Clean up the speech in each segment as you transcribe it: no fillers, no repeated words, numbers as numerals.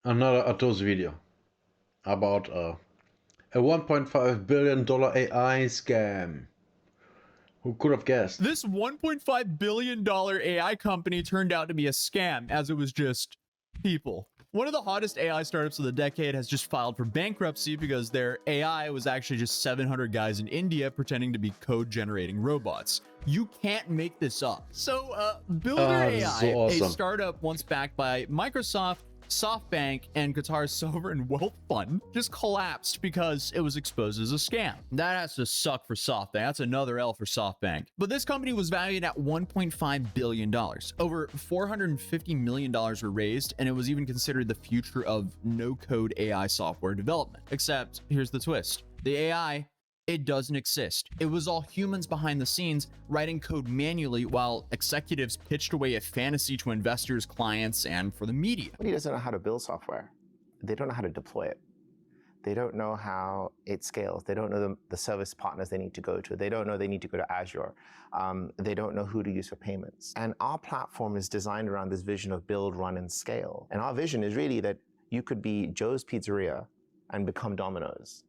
another Atos video about a $1.5 billion AI scam. Who could have guessed? This $1.5 billion AI company turned out to be a scam, as it was just people. One of the hottest AI startups of the decade has just filed for bankruptcy because their AI was actually just 700 guys in India pretending to be code generating robots. You can't make this up. So, Builder This is AI, so awesome. a startup once backed by Microsoft, SoftBank, and Qatar's Sovereign Wealth Fund, just collapsed because it was exposed as a scam. That has to suck for SoftBank. That's another L for SoftBank. But this company was valued at $1.5 billion. Over $450 million were raised, and it was even considered the future of no-code AI software development. Except, here's the twist. The AI, it doesn't exist. It was all humans behind the scenes writing code manually while executives pitched away a fantasy to investors, clients, and for the media. Somebody doesn't know how to build software. They don't know how to deploy it. They don't know how it scales. They don't know the service partners they need to go to. They don't know they need to go to Azure. They don't know who to use for payments. And our platform is designed around this vision of build, run, and scale. And our vision is really that you could be Joe's Pizzeria and become Domino's.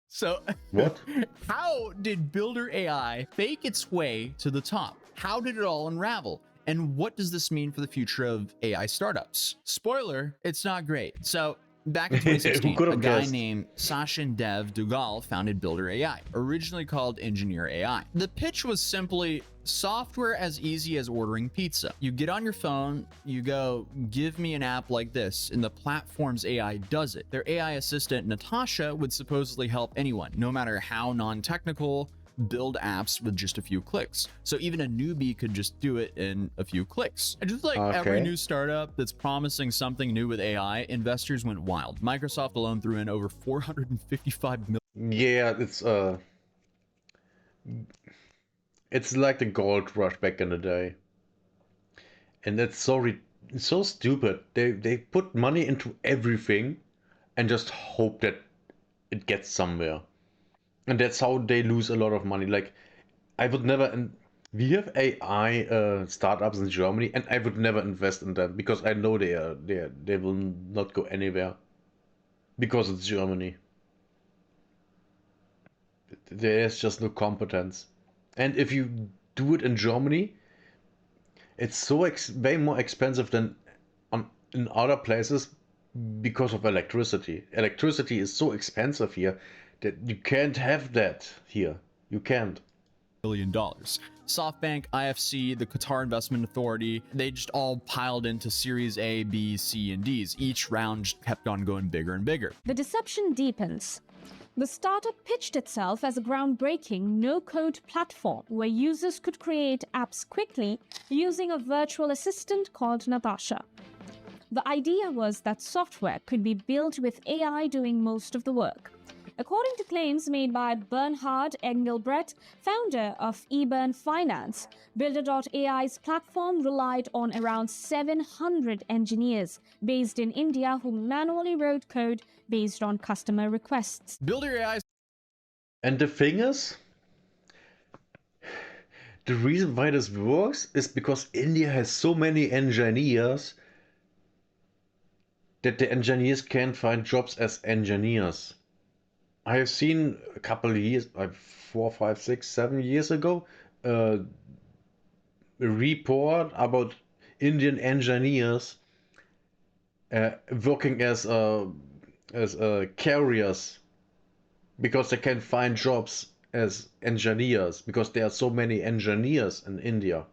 So, What? How did Builder AI fake its way to the top? How did it all unravel? And what does this mean for the future of AI startups? Spoiler, it's not great. So, back in 2016, a guy named Sachin Dev Dugal founded Builder AI, originally called Engineer AI. The pitch was simply software as easy as ordering pizza. You get on your phone, you go, give me an app like this, and the platform's AI does it. Their AI assistant, Natasha, would supposedly help anyone, no matter how non-technical, build apps with just a few clicks. So even a newbie could just do it in a few clicks. And just like every new startup that's promising something new with AI, investors went wild. Microsoft alone threw in over $455 million. Yeah, it's like the gold rush back in the day. And it's so stupid. They put money into everything and just hope that it gets somewhere. And that's how they lose a lot of money. Like, I would never, and we have AI startups in Germany, and I would never invest in them because I know they will not go anywhere because it's Germany. There's just no competence. And if you do it in Germany, it's so way more expensive than in other places because of electricity. Electricity is so expensive here that you can't have that here. You can't. $1 billion. SoftBank, IFC, the Qatar Investment Authority, they just all piled into Series A, B, C, and Ds. Each round just kept on going bigger and bigger. The deception deepens. The startup pitched itself as a groundbreaking no-code platform where users could create apps quickly using a virtual assistant called Natasha. The idea was that software could be built with AI doing most of the work. According to claims made by Bernhard Engelbrecht, founder of eBurn Finance, Builder.ai's platform relied on around 700 engineers based in India who manually wrote code based on customer requests. Builder AI. And the thing is, the reason why this works is because India has so many engineers that the engineers can't find jobs as engineers. I have seen a couple of years, like 4, 5, 6, 7 years ago, a report about Indian engineers working as carriers because they can find jobs as engineers because there are so many engineers in India.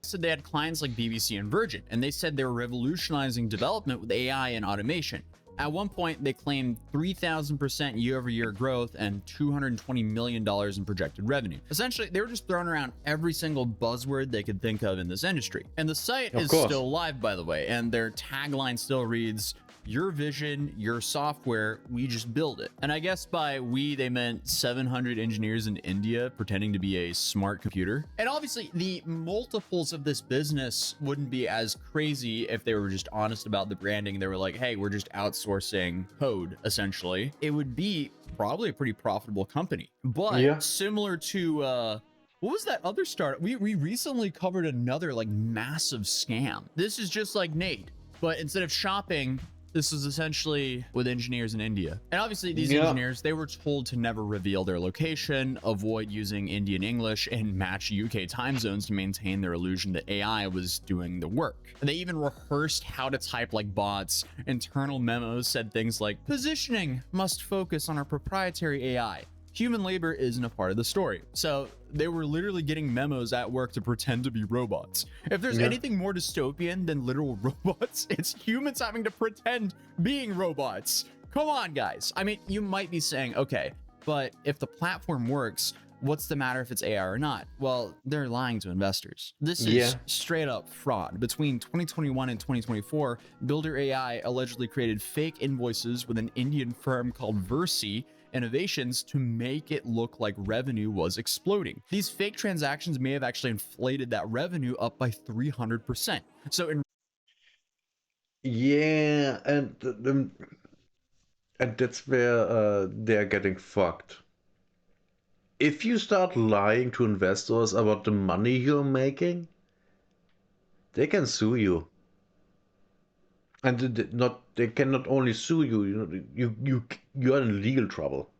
So they had clients like BBC and Virgin, and they said they were revolutionizing development with AI and automation. At one point, they claimed 3,000% year-over-year growth and $220 million in projected revenue. Essentially, they were just throwing around every single buzzword they could think of in this industry. And the site is still live, by the way, and their tagline still reads, "Your vision, your software, we just build it." And I guess by we, they meant 700 engineers in India pretending to be a smart computer. And obviously, the multiples of this business wouldn't be as crazy if they were just honest about the branding. They were like, hey, we're just outsourcing code, essentially. It would be probably a pretty profitable company. But similar to What was that other startup? We recently covered another like massive scam. This is just like Nate, but instead of shopping, this was essentially with engineers in India. And obviously these engineers, they were told to never reveal their location, avoid using Indian English, and match UK time zones to maintain their illusion that AI was doing the work. And they even rehearsed how to type like bots. Internal memos said things like, positioning must focus on our proprietary AI. Human labor isn't a part of the story. So they were literally getting memos at work to pretend to be robots. If there's anything more dystopian than literal robots, it's humans having to pretend being robots. Come on, guys. I mean, you might be saying, okay, but if the platform works, what's the matter if it's AI or not? Well, they're lying to investors. This is straight up fraud. Between 2021 and 2024, Builder AI allegedly created fake invoices with an Indian firm called Versi Innovations to make it look like revenue was exploding. These fake transactions may have actually inflated that revenue up by 300%. So in and that's where they're getting fucked. If you start lying to investors about the money you're making, they can sue you. And they can not only sue you, you are in legal trouble,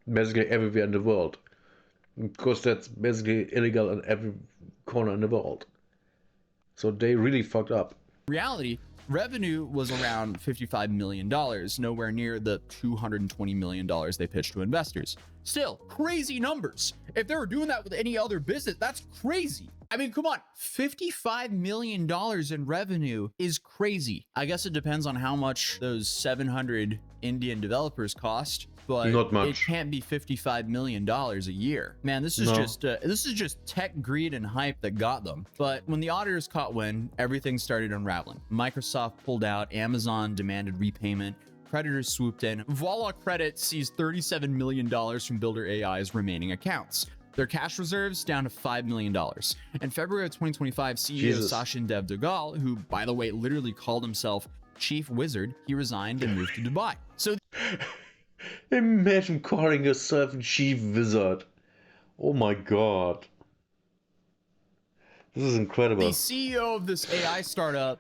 basically everywhere in the world, because that's basically illegal in every corner in the world. So they really fucked up. reality, revenue was around $55 million, nowhere near the $220 million they pitched to investors. Still, crazy numbers. If they were doing that with any other business, that's crazy. I mean, come on, $55 million in revenue is crazy. I guess it depends on how much those 700 Indian developers cost, but Not much. it can't be $55 million a year. Man, this is just tech greed and hype that got them. But when the auditors caught wind, everything started unraveling. Microsoft pulled out, Amazon demanded repayment, creditors swooped in. Voila Credit seized $37 million from Builder AI's remaining accounts. Their cash reserves down to $5 million. In February of 2025, CEO Sachin Dev Dogal, who, by the way, literally called himself Chief Wizard, he resigned and moved to Dubai. So imagine calling yourself Chief Wizard. Oh my god. This is incredible. the CEO of this AI startup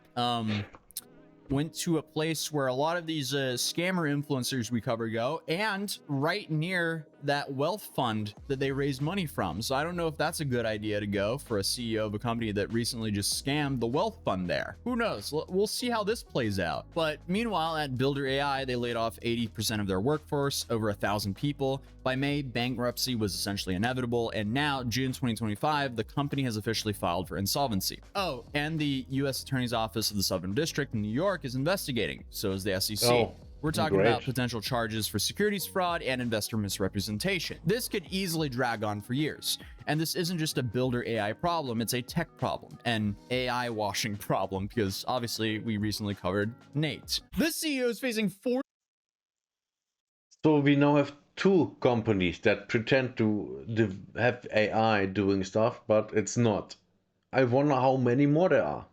went to a place where a lot of these scammer influencers we cover go, and right near that wealth fund that they raised money from. So I don't know if that's a good idea to go for a CEO of a company that recently just scammed the wealth fund there. Who knows? We'll see how this plays out. But meanwhile, at Builder AI, they laid off 80% of their workforce, over 1,000 people. By May, bankruptcy was essentially inevitable, and now, June 2025, the company has officially filed for insolvency. Oh, and the U.S. Attorney's Office of the Southern District in New York is investigating. So is the SEC. Oh, We're talking great. about potential charges for securities fraud and investor misrepresentation. This could easily drag on for years. And this isn't just a Builder AI problem, it's a tech problem, an AI washing problem, because obviously we recently covered Nate. This CEO is facing 4 So we now have two companies that pretend to have AI doing stuff, but it's not. I wonder how many more there are.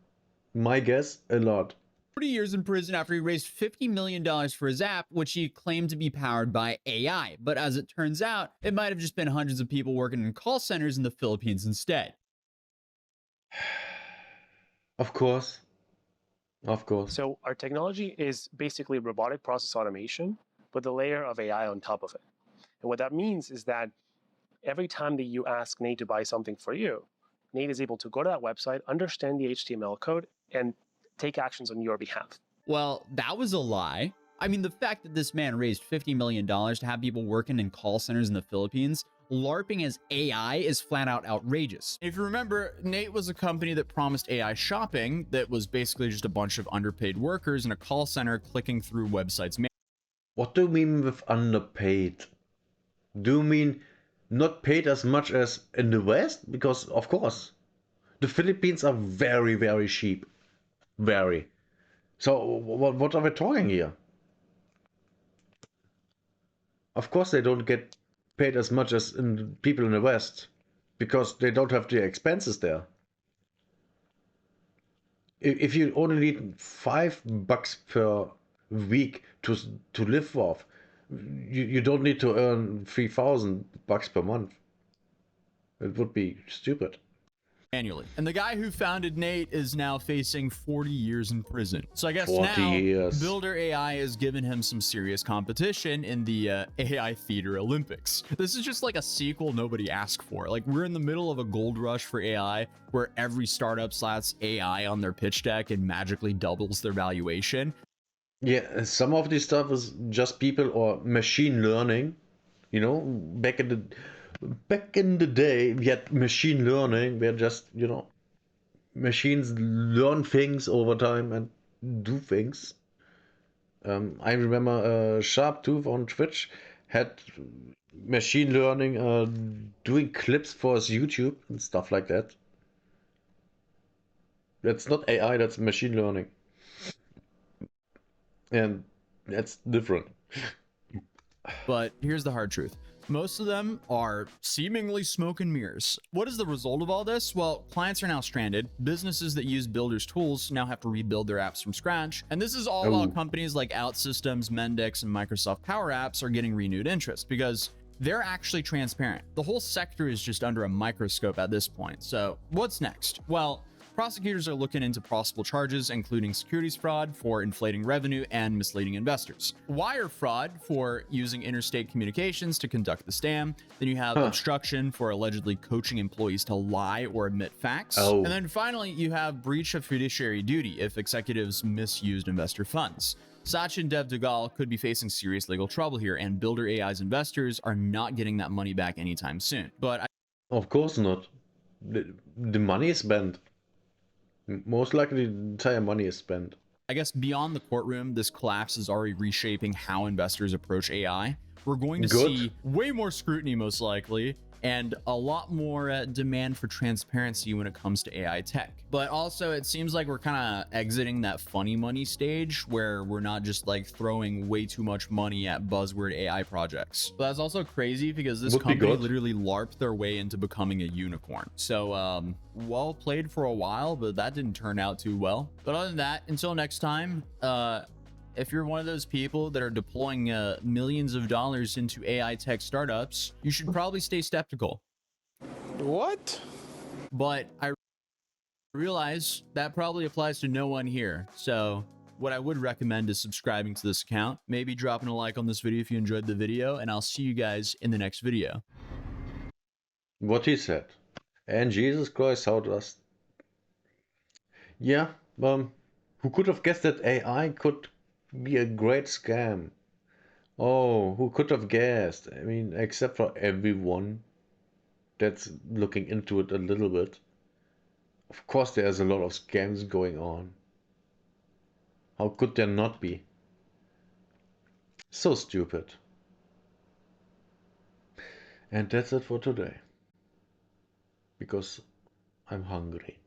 My guess, a lot. 40 years in prison after he raised $50 million for his app, which he claimed to be powered by AI. But as it turns out, it might have just been hundreds of people working in call centers in the Philippines instead. Of course. Of course. So our technology is basically robotic process automation with a layer of AI on top of it. And what that means is that every time that you ask Nate to buy something for you, Nate is able to go to that website, understand the HTML code, and take actions on your behalf. Well, that was a lie. I mean, the fact that this man raised $50 million to have people working in call centers in the Philippines, LARPing as AI, is flat out outrageous. If you remember, Nate was a company that promised AI shopping that was basically just a bunch of underpaid workers in a call center clicking through websites. What do you mean with underpaid? Do you mean not paid as much as in the West? Because, of course, the Philippines are very, very cheap. Very. So, what are we talking here? Of course, they don't get paid as much as people in the West, because they don't have the expenses there. If you only need $5 per week to live off, you don't need to earn $3,000 per month. It would be stupid. annually. And the guy who founded Nate is now facing 40 years in prison. So I guess 40 now years. Builder AI has given him some serious competition in the AI Theater Olympics. This is just like a sequel nobody asked for. Like, we're in the middle of a gold rush for AI where every startup slats AI on their pitch deck and magically doubles their valuation. Yeah, some of this stuff is just people or machine learning. You know, back in the day, we had machine learning where just, you know, machines learn things over time and do things. I remember Sharptooth on Twitch had machine learning doing clips for his YouTube and stuff like that. That's not AI, that's machine learning. And that's different. But here's the hard truth. Most of them are seemingly smoke and mirrors. What is the result of all this? Well, clients are now stranded. Businesses that use Builder's tools now have to rebuild their apps from scratch. And this is all while companies like OutSystems, Mendix, and Microsoft Power Apps are getting renewed interest because they're actually transparent. The whole sector is just under a microscope at this point. So what's next? Well, prosecutors are looking into possible charges, including securities fraud for inflating revenue and misleading investors, wire fraud for using interstate communications to conduct the scam. Then you have obstruction for allegedly coaching employees to lie or omit facts. And then finally, you have breach of fiduciary duty if executives misused investor funds. Sachin Dev Dugal could be facing serious legal trouble here, and Builder AI's investors are not getting that money back anytime soon. But of course not. The money is spent. Most likely the entire money is spent. I guess beyond the courtroom, this collapse is already reshaping how investors approach AI. We're going to see way more scrutiny, most likely, and a lot more demand for transparency when it comes to AI tech. But also, it seems like we're kind of exiting that funny money stage where we're not just like throwing way too much money at buzzword AI projects. But that's also crazy because this company literally LARPed their way into becoming a unicorn. So, well played for a while, but that didn't turn out too well. But other than that, until next time, if you're one of those people that are deploying millions of dollars into AI tech startups, you should probably stay skeptical. What? But I realize that probably applies to no one here. So what I would recommend is subscribing to this account, maybe dropping a like on this video if you enjoyed the video, and I'll see you guys in the next video. What he said. And Jesus Christ, how does... Yeah, who could have guessed that AI could be a great scam? Oh, who could have guessed? I mean, except for everyone that's looking into it a little bit. Of course, there's a lot of scams going on. How could there not be? So stupid. And that's it for today. Because I'm hungry.